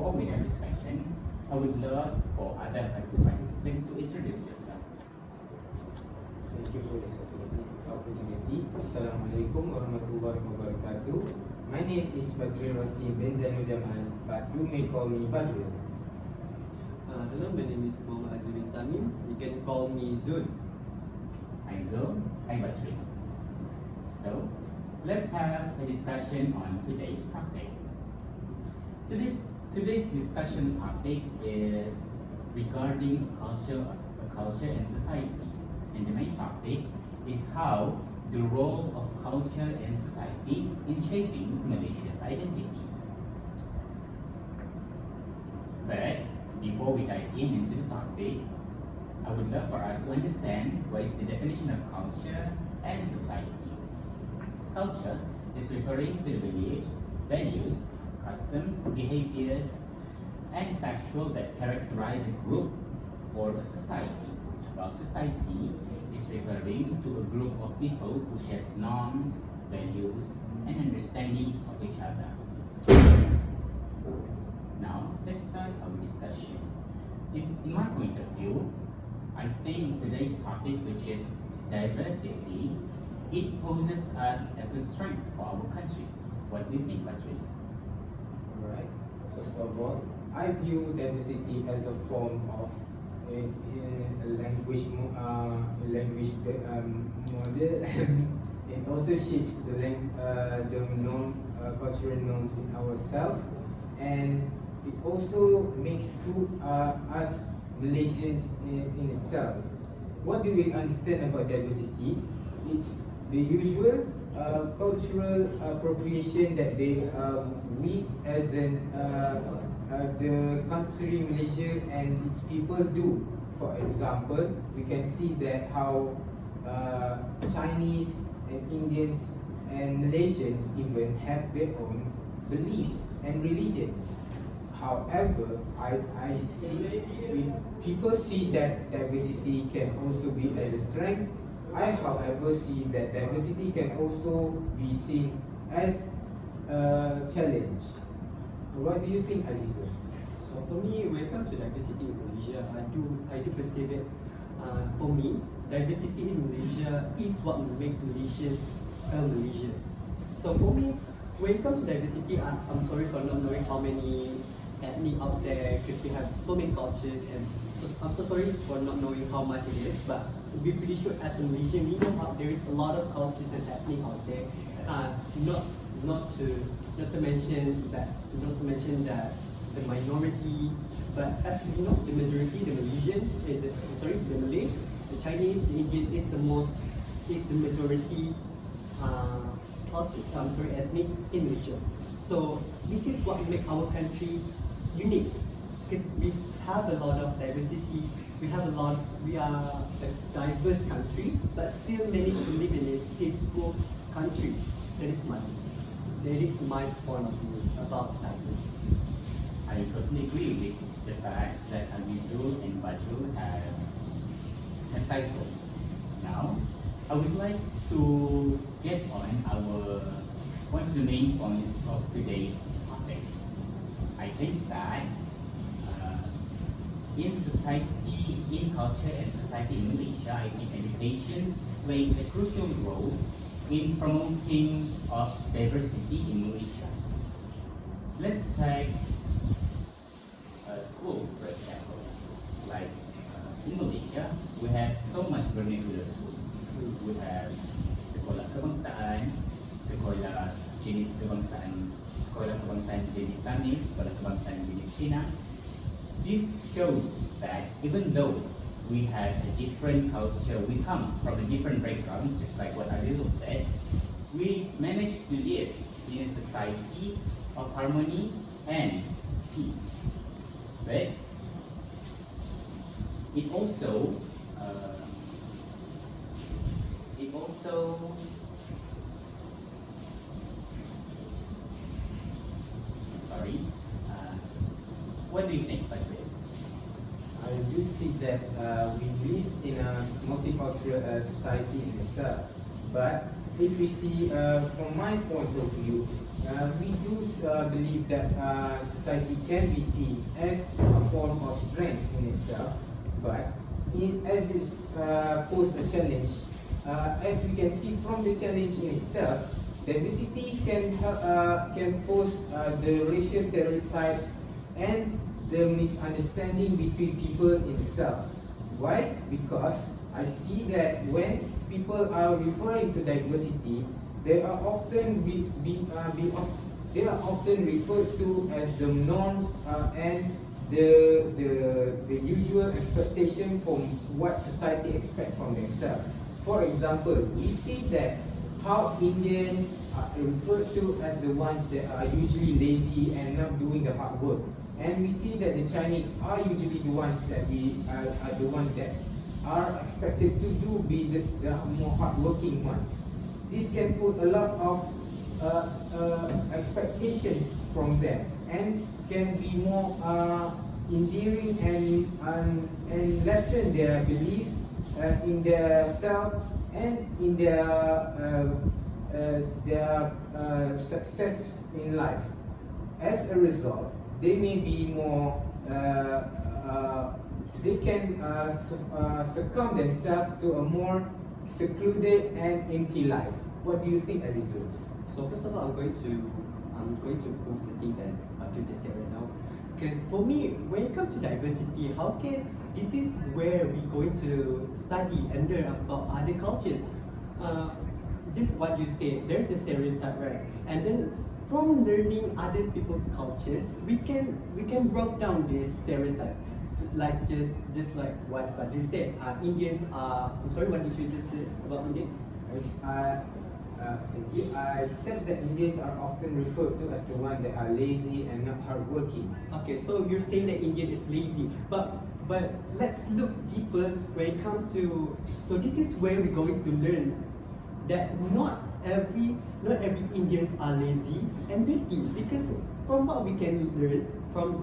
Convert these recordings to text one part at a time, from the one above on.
before we have discussion, I would love for other participants to introduce yourself. Thank you for this opportunity. Assalamualaikum warahmatullahi wabarakatuh. My name is Badril bin Zainul Jamal, but you may call me Badril. Hello, my name is Muhammad Azizul. You can call me Zul. Hi Zul, hi Badril. So, let's have a discussion on today's topic. Today's discussion topic is regarding culture and society. And the main topic is how the role of culture and society in shaping Malaysia's identity. But before we dive into the topic, I would love for us to understand what is the definition of culture and society. Culture is referring to the beliefs, values, customs, behaviors, and factual that characterize a group or a society, while society is referring to a group of people who share norms, values, and understanding of each other. Now, let's start our discussion. In my point of view, I think today's topic, which is diversity, it poses us as a strength for our country. What do you think, Badril? Alright. First of all, I view diversity as a form of a language model. It also shapes the cultural norms in ourselves, and it also makes us Malaysians in itself. What do we understand about diversity? It's the usual cultural appropriation that we as the country Malaysia and its people do. For example, we can see that how Chinese and Indians and Malaysians even have their own beliefs and religions. However, I see if people see that diversity can also be as a strength, I however see that diversity can also be seen as a challenge. What do you think, Azizul? So for me, when it comes to diversity in Malaysia, I do perceive it. For me, diversity in Malaysia is what will make Malaysia a Malaysia. So for me, when it comes to diversity, I'm sorry for not knowing how many ethnic out there, because we have so many cultures, and so I'm so sorry for not knowing how much it is. But to be pretty sure, as a Malaysian, we know how there is a lot of cultures and ethnic out there. Not to mention that the minority, but as we know, the majority, the Malaysian, the Malay, the Chinese, the Indian is the majority culture, ethnic in Malaysia. So this is what makes our country unique, because we have a lot of diversity. We are a diverse country, but still manage to live in a peaceful country. That is my point of view about diversity. I totally agree with the facts that Azizul and Badril have titled. Now, I would like to get on one of the main points of today's topic. I think that in culture and society in Malaysia, I think education plays a crucial role in promoting of diversity in Malaysia. Let's take a school, for example. Like in Malaysia, we have so much vernacular school. We have sekolah kebangsaan, sekolah jenis kebangsaan, sekolah kebangsaan jenis Tamil, sekolah kebangsaan jenis Cina. This shows that even though we have a different culture, we come from a different background, just like what Adil said, we manage to live in a society of harmony and peace. But it also what do you think, Badril? I do see that we live in a multicultural society in itself. But if we see from my point of view, We do believe that society can be seen as a form of strength in itself, but as it poses a challenge, as we can see from the challenge in itself, diversity can pose the racial stereotypes and the misunderstanding between people in itself. Why? Because I see that when people are referring to diversity, they are often they are often referred to as the norms and the usual expectation from what society expects from themselves. For example, we see that how Indians are referred to as the ones that are usually lazy and not doing the hard work, and we see that the Chinese are usually the ones that are the ones that are expected to be the more hardworking ones. This can put a lot of expectations from them and can be more endearing and lessen their beliefs in their self and in their success in life. As a result, they may be more they can succumb themselves to a more secluded and empty life. What do you think, Azizul? So first of all, I'm going to post the thing that Badril just said right now. Because for me, when it comes to diversity, how can this is where we're going to study and learn about other cultures. Just what you said, there's a stereotype, right? And then from learning other people's cultures, we can break down this stereotype. Like just like what Badril said, Indians are. I'm sorry, what did you just say about Indian? I said that Indians are often referred to as the one that are lazy and not hardworking. Okay, so you're saying that Indian is lazy, but let's look deeper when it comes to. So this is where we're going to learn that not every Indians are lazy and dirty, because from what we can learn from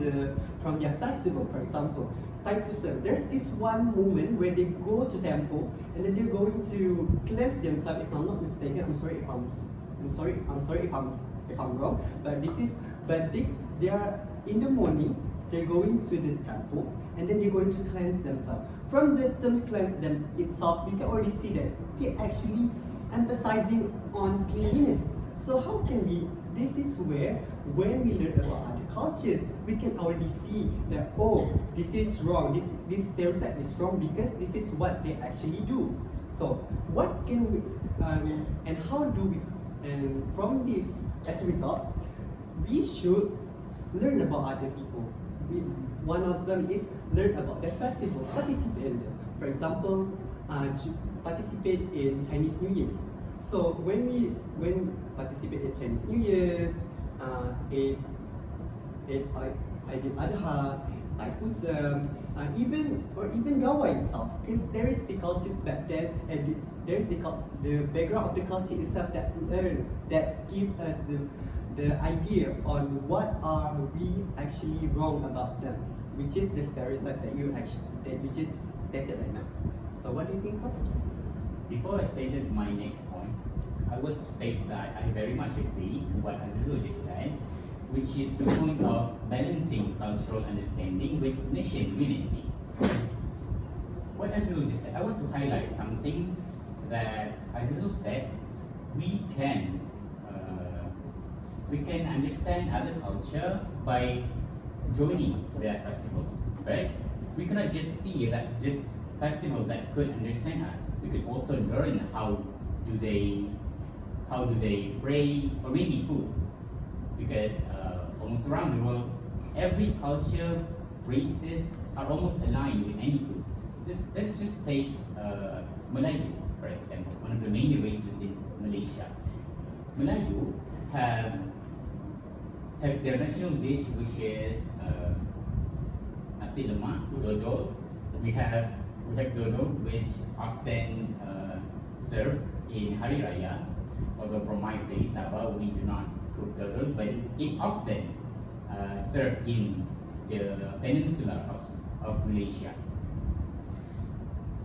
their festival, for example, Tslb, there's this one moment where they go to temple and then they're going to cleanse themselves. If I'm not mistaken, I'm sorry if I'm wrong, but they are in the morning. They're going to the temple and then they're going to cleanse themselves. From the terms cleanse them itself, you can already see that they're actually emphasizing on cleanliness. So how can we? This is where, when we learn about other cultures, we can already see that, oh, this is wrong. This stereotype is wrong because this is what they actually do. So what can we and how do we? And from this, as a result, we should learn about other people. One of them is learn about their festival, participate in them. For example, participate in Chinese New Year's. So when participate in Chinese New Year's, Aidil Adha, Tslb, even Gawai itself, because there is the cultures back then, and there is the background of the culture itself that give us the idea on what are we actually wrong about them, which is the stereotype that you just stated right now. So what do you think of it? Before I stated my next point, I would state that I very much agree to what Azizul just said, which is the point of balancing cultural understanding with nation unity. What Azizul just said, I want to highlight something that Azizul said. We can understand other culture by joining their festival, right? We cannot just see that just festival that could understand us. We could also learn how do they pray, or maybe food, because almost around the world, every culture, races are almost aligned with any foods. Let's just take Melayu, for example, one of the main races in Malaysia. Melayu have their national dish, which is nasi lemak, dodol. We have dodol, which often served in Hari Raya. Although from my place, Sabah, we do not cook dodol, but it often served in the peninsula of Malaysia.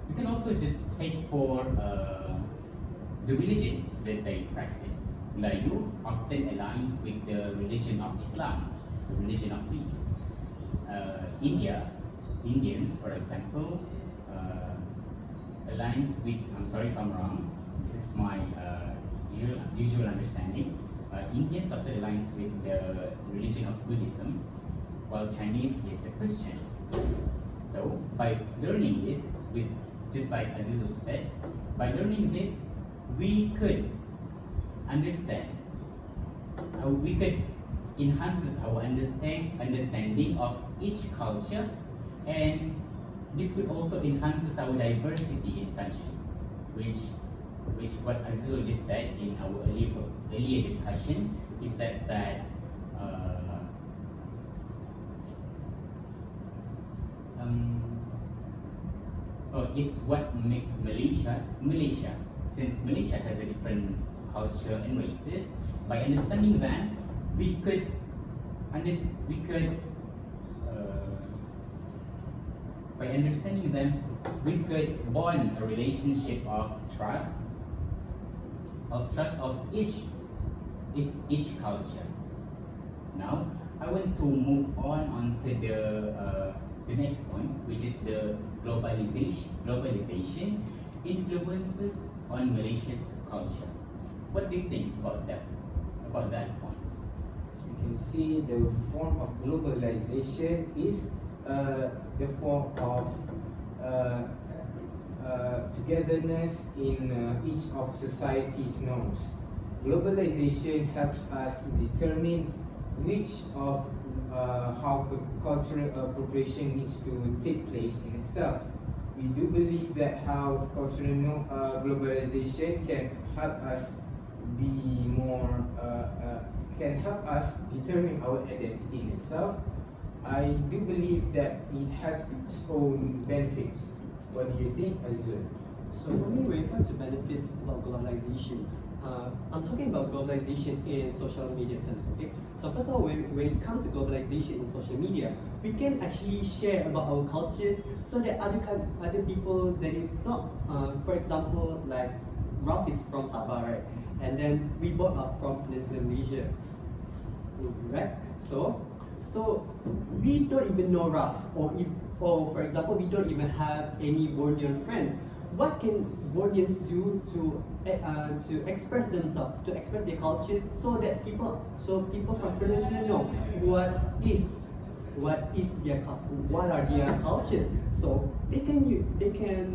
You can also just take for the religion that they practice. Melayu often aligns with the religion of Islam, the religion of peace. Indians, for example, aligns with, I'm sorry if I'm wrong, this is my usual understanding. Indians often aligns with the religion of Buddhism, while Chinese is a Christian. So by learning this, just like Azizul said, by learning this, we could understand, we could enhance our understanding of each culture, and this would also enhance our diversity in country, which what Azizul just said in our earlier discussion, he said that it's what makes Malaysia, since Malaysia has a different culture and races. By understanding that, we could by understanding them, we could bond a relationship of trust of each culture. Now, I want to move on to the next point, which is the globalization influences on Malaysia's culture. What do you think about that point? As we can see, the form of globalization is the form of togetherness in each of society's norms. Globalization helps us determine which of how cultural appropriation needs to take place in itself. We do believe that how cultural globalization can help us be more, can help us determine our identity in itself. I do believe that it has its own benefits. What do you think, Azizul? So for me, when it comes to benefits about globalization, I'm talking about globalization in social media terms, okay? So first of all, when it comes to globalization in social media, we can actually share about our cultures so that other people that is not, for example, like Ralph is from Sabah, right? And then we both are from Peninsular Malaysia, right? So we don't even know Ralph, or for example, we don't even have any Bornean friends. What can Borneans do to express themselves, to express their cultures, so that people from Peninsula know what are their culture. So they can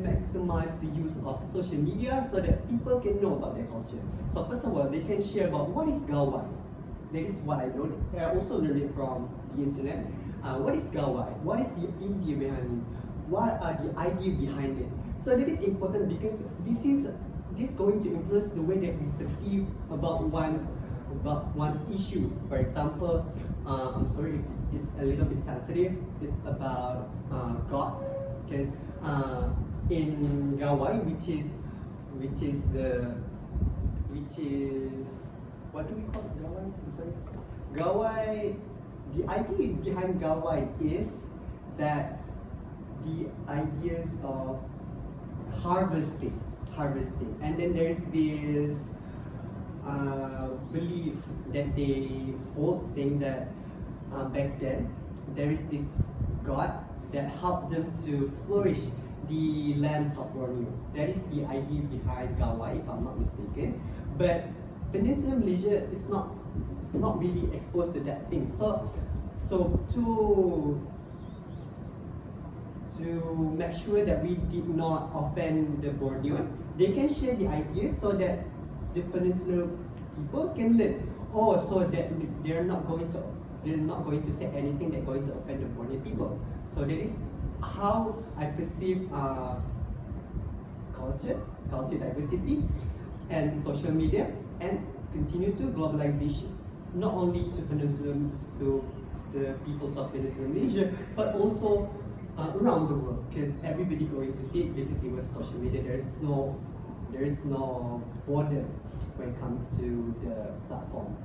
maximize the use of social media so that people can know about their culture. So first of all, they can share about what is Gawai. That is what I know. I also learned it from the internet. What is Gawai? What is the idea behind it? What are the idea behind it? So that is important because this is going to influence the way that we perceive about one's issue. For example, I'm sorry if it's a little bit sensitive. It's about God, because in Gawai, which is what do we call Gawai? I'm sorry. Gawai. The idea behind Gawai is that the ideas of harvesting, and then there's this belief that they hold, saying that back then there is this God that helped them to flourish the lands of Borneo. That is the idea behind Gawai, if I'm not mistaken. But Peninsular Malaysia is not really exposed to that thing. So to make sure that we did not offend the Bornean, they can share the ideas so that the Peninsular people can learn. Oh, so that they're not going to say anything that's going to offend the Bornean people. So that is how I perceive culture diversity, and social media, and continue to globalization, not only to the peoples of Peninsular Malaysia, but also around the world, because everybody going to see it because it was social media. There is no border when it comes to the platform.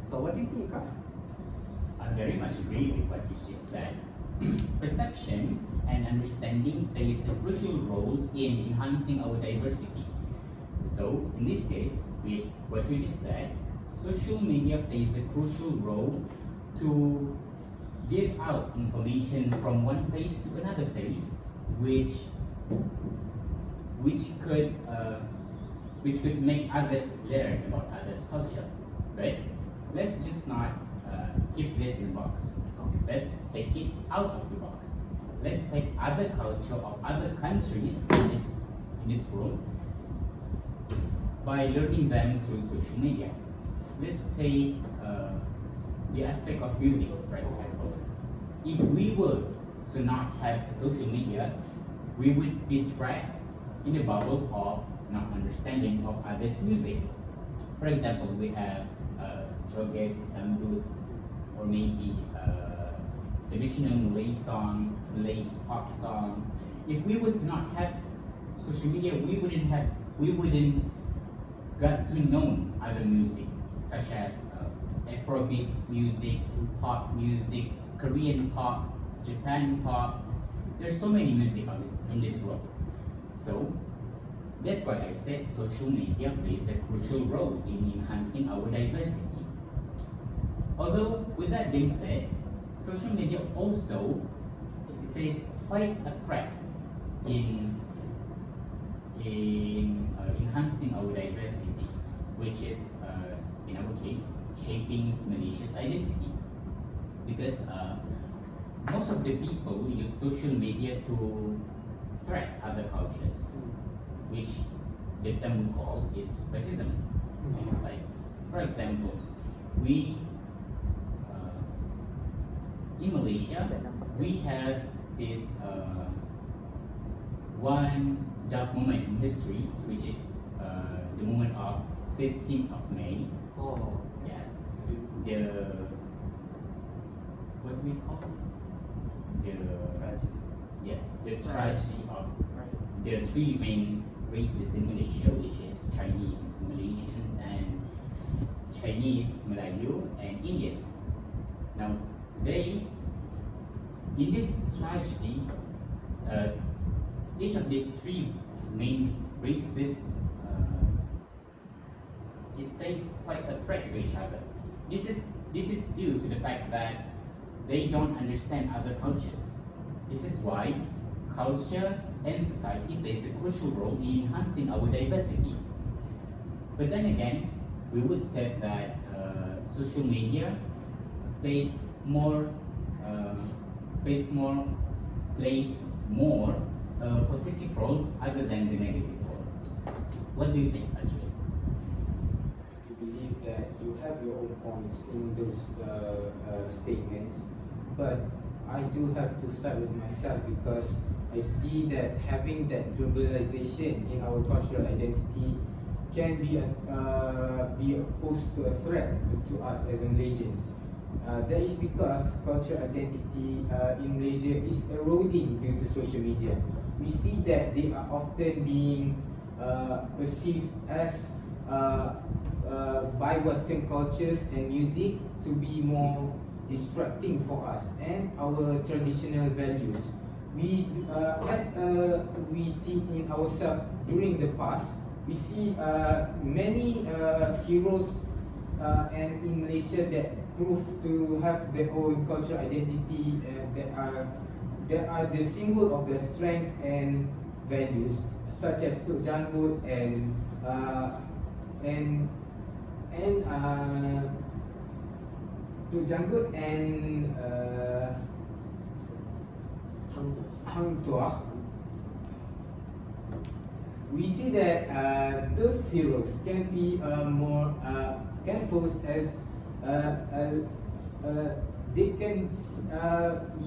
So what do you think, Ikhraf? I very much agree with what you just said. Perception and understanding plays a crucial role in enhancing our diversity. So in this case, with what you just said, social media plays a crucial role to give out information from one place to another place, which could make others learn about others' culture. But let's just not keep this in the box. Let's take it out of the box. Let's take other culture of other countries in this world by learning them through social media. Let's take the aspect of music, for example. If we were to not have social media, we would be trapped in a bubble of not understanding of others' music. For example, we have joget, dangdut, or maybe traditional Malay song, Malay pop song. If we would not have social media, we wouldn't got to know other music, such as Afrobeats music, pop music, Korean pop, Japan pop. There's so many music in this world. So that's why I said social media plays a crucial role in enhancing our diversity. Although, with that being said, social media also plays quite a threat in enhancing our diversity, which is, in our case, shaping Malaysia's identity. Because most of the people use social media to threat other cultures, which the term we call is racism. Like, for example, we in Malaysia, we have this one dark moment in history, which is the moment of 15th of May. Oh. Yes, what do we call it? The tragedy of the three main races in Malaysia, which is Chinese, Malaysians, and Chinese, Melayu, and Indians. Now, in this tragedy, each of these three main races is playing quite a threat to each other. This is due to the fact that they don't understand other cultures. This is why culture and society plays a crucial role in enhancing our diversity. But then again, we would say that social media plays more positive role other than the negative role. What do you think, Badril? I believe that you have your own points in those statements, but I do have to start with myself because I see that having that globalization in our cultural identity can be posed to a threat to us as Malaysians. That is because cultural identity in Malaysia is eroding due to social media. We see that they are often being perceived as by Western cultures and music to be more distracting for us and our traditional values. We, as we see in ourselves during the past, we see many heroes and in Malaysia that prove to have their own cultural identity that are the symbol of their strength and values, such as Tok Janggut and Tok Janggut and Hang Tuah. We see that those heroes can be more can pose as they can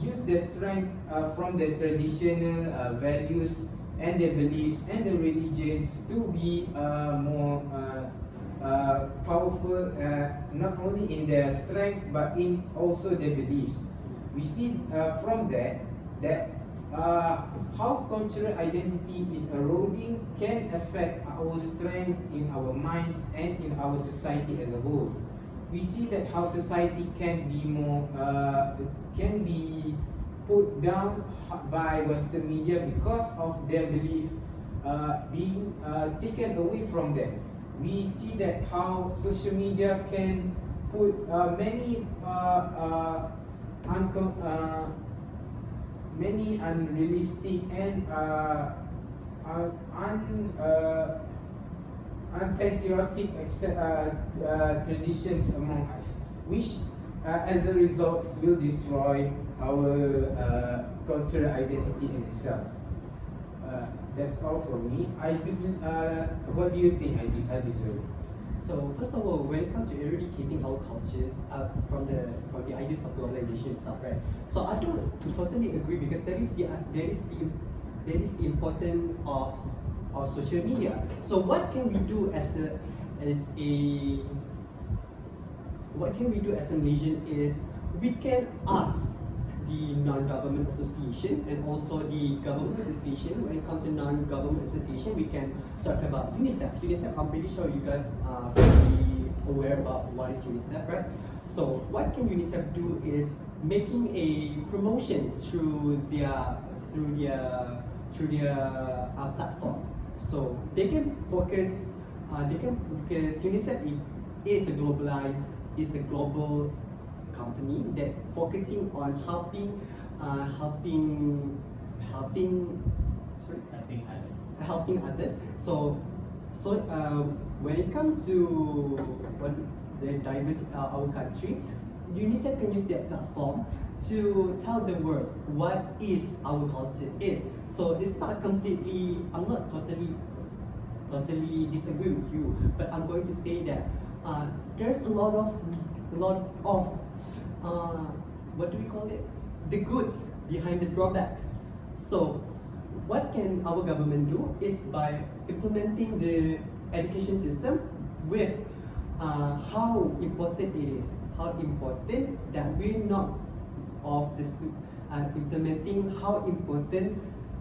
use their strength from their traditional values and their beliefs and their religions to be more powerful, not only in their strength but in also their beliefs. We see from that how cultural identity is eroding can affect our strength in our minds and in our society as a whole. We see that how society can be more can be put down by Western media because of their belief being taken away from them. we see that how social media can put many unrealistic and unpatriotic traditions among us, which as a result will destroy our cultural identity in itself. That's all from me. What do you think, Azizul? So first of all, when it comes to eradicating our cultures from the ideas of globalization itself, right? So I don't totally agree, because that is the importance of social media. So what can we do as a Malaysian is we can ask the non-government association and also the government association. When it comes to non-government association, we can talk about UNICEF. I'm pretty sure you guys are pretty aware about what is UNICEF, right? So what can UNICEF do is making a promotion through their platform. So they can focus. Because UNICEF is a global company that focusing on helping others. So when it comes to the diverse our country, UNICEF can use that platform to tell the world what is our culture is. So it's not completely. I'm not totally disagree with you, but I'm going to say that there's a lot of what do we call it? The goods behind the drawbacks. So what can our government do is by implementing the education system with how important it is, how important that we're not of this implementing how important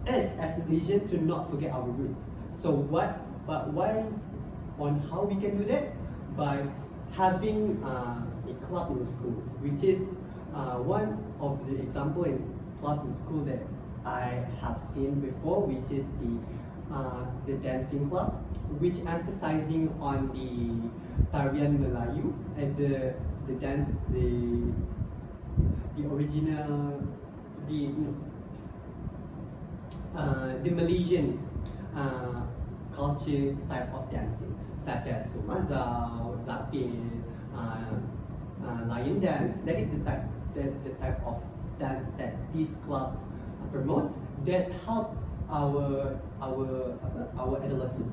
is as Malaysian to not forget our roots. So why on how we can do that? By having a club in school, which is one of the example in club in school that I have seen before, which is the dancing club, which emphasizing on the tarian Melayu and the dance, the original, the Malaysian culture type of dancing, such as Sumazau, Zapin, lion dance. That is the type of dance that this club promotes, that help our adolescent,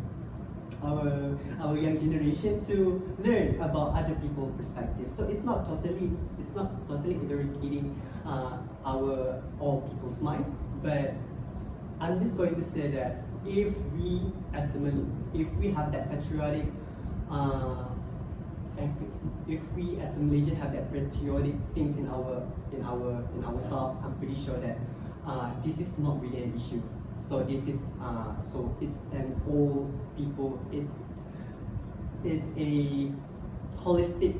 our young generation to learn about other people's perspectives. So it's not totally eradicating all people's mind, but I'm just going to say that if we have that patriotic if we as a Malaysian have that patriotic things in ourselves, I'm pretty sure that this is not really an issue. So this is it's an all people. It's a holistic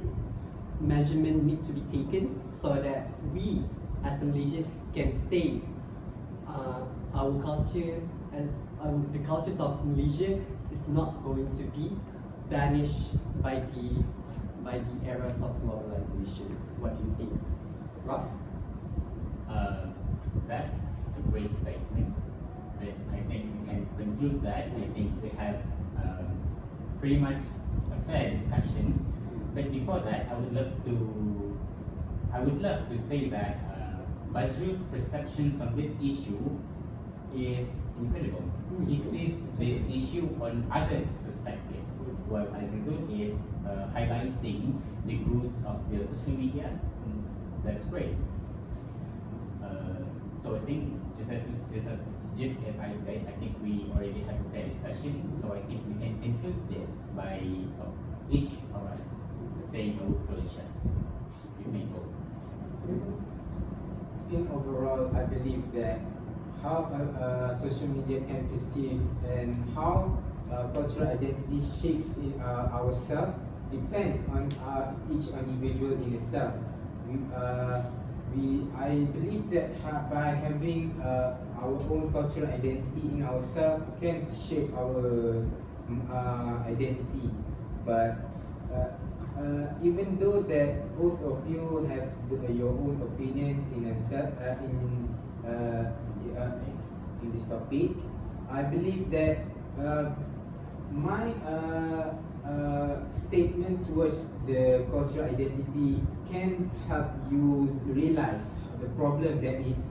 measurement need to be taken so that we as a Malaysian can stay our culture and the cultures of Malaysia is not going to be vanished by the eras of globalization. What do you think, Raf? That's a great statement. I think we can conclude that. I think we have pretty much a fair discussion. But before that, I would love to say that Badril's perceptions on this issue is incredible. He sees this issue on others' perspective, while Azizul is highlighting the goods of the social media. That's great. So I think just as I said, I think we already have a fair discussion. So I think we can conclude this by each of us saying a closure. You may go. In overall, I believe that how social media can perceive and how cultural identity shapes ourselves depends on each individual in itself. I believe that by having our own cultural identity in ourselves can shape our identity. But even though that both of you have your own opinions in this topic, I believe that my statement towards the cultural identity can help you realize the problem that is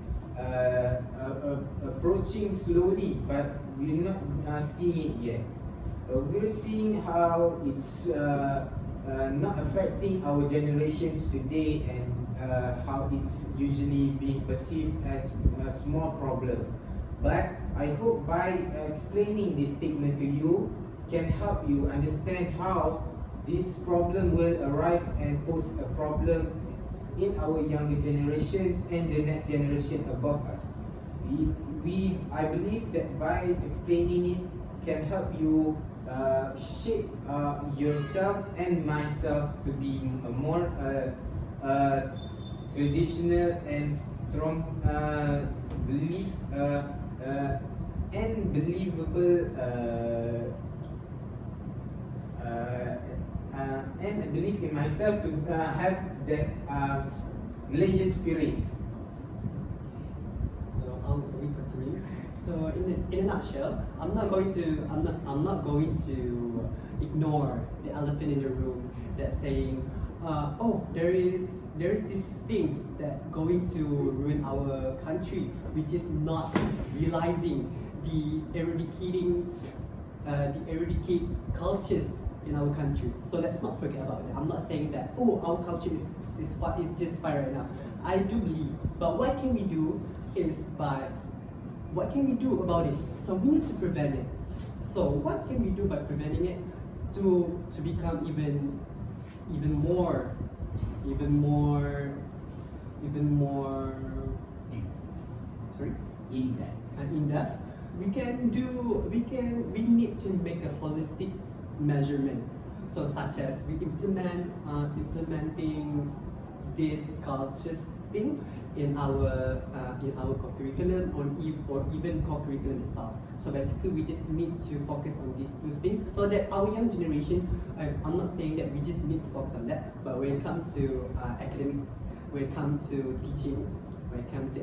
approaching slowly, but we're not seeing it yet. We're seeing how it's not affecting our generations today, and how it's usually being perceived as a small problem. But I hope by explaining this statement to you can help you understand how this problem will arise and pose a problem in our younger generations and the next generation above us. I believe that by explaining it can help you shape yourself and myself to be a more traditional and strong belief and believable and believe in myself to have that Malaysian spirit. So we continue. So in a nutshell, I'm not going to ignore the elephant in the room that's saying, there is these things that going to ruin our country, which is not realizing the eradicate cultures in our country. So let's not forget about that. I'm not saying that our culture is what is just fine right now. I do believe, but what can we do about it? So we need to prevent it. So what can we do by preventing it to become even more sorry? In depth. We need to make a holistic measurement. So such as we implementing this cultures thing in our curriculum or even co-curriculum itself. So basically we just need to focus on these two things so that our young generation, I'm not saying that we just need to focus on that, but when it comes to academics, when it comes to teaching, when it comes to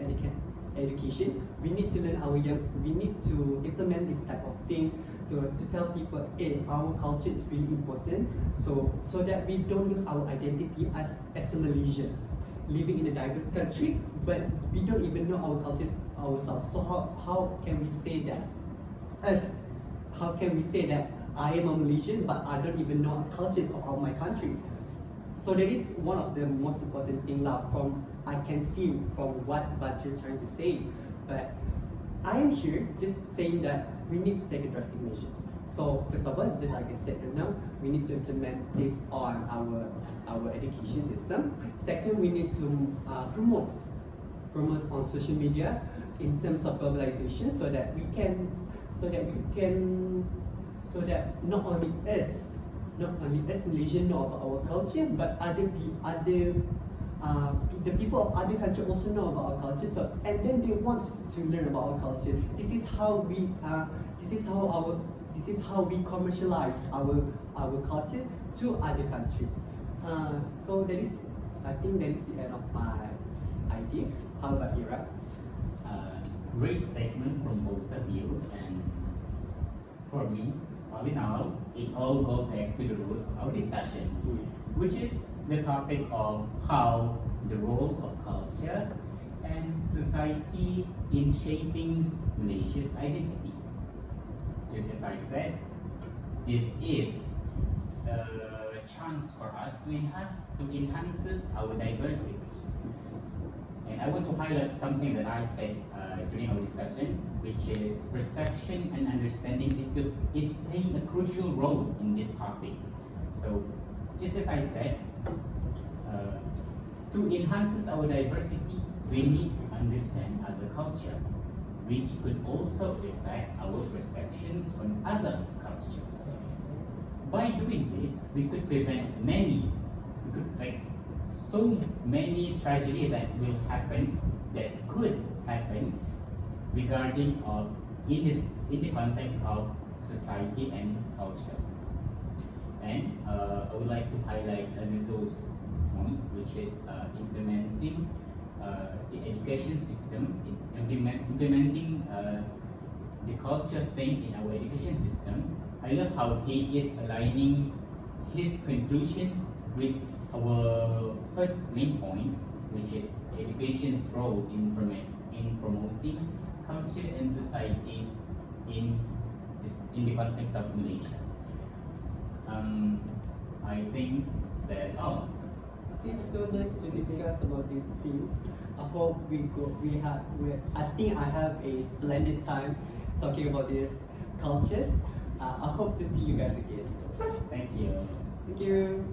education, we need to we need to implement these type of things to tell people, hey, our culture is really important, so that we don't lose our identity as a Malaysian living in a diverse country, but we don't even know our cultures ourselves. So how can we say that how can we say that I am a Malaysian but I don't even know cultures of my country? So that is one of the most important thing from I can see from what Badril is trying to say. But I am here just saying that we need to take a drastic measure. So first of all, just like I said right now, we need to implement this on our education system. Second, we need to promote on social media in terms of globalization, so that not only us Malaysian know about our culture, but the people of other countries also know about our culture. So and then they want to learn about our culture. This is how we commercialize our culture to other countries. So I think that is the end of my idea. How about you, Ikhraf? Great statement from both of you, and for me, all in all, it all goes back to the root of our discussion, which is the topic of how the role of culture and society in shaping Malaysia's identity. Just as I said, this is a chance for us to enhance our diversity. And I want to highlight something that I said during our discussion, which is perception and understanding is playing a crucial role in this topic. So, just as I said, to enhance our diversity, we need to understand other culture, which could also affect our perceptions on other culture. By doing this, we could prevent so many tragedies that could happen regarding in the context of society and culture. end, I would like to highlight Azizul's point, which is implementing the education system, implementing the culture thing in our education system. I love how he is aligning his conclusion with our first main point, which is education's role in promoting culture and societies in the context of Malaysia. I think that's all. It's so nice to discuss about this theme. I hope I think I have a splendid time talking about these cultures. I hope to see you guys again. Thank you. Thank you.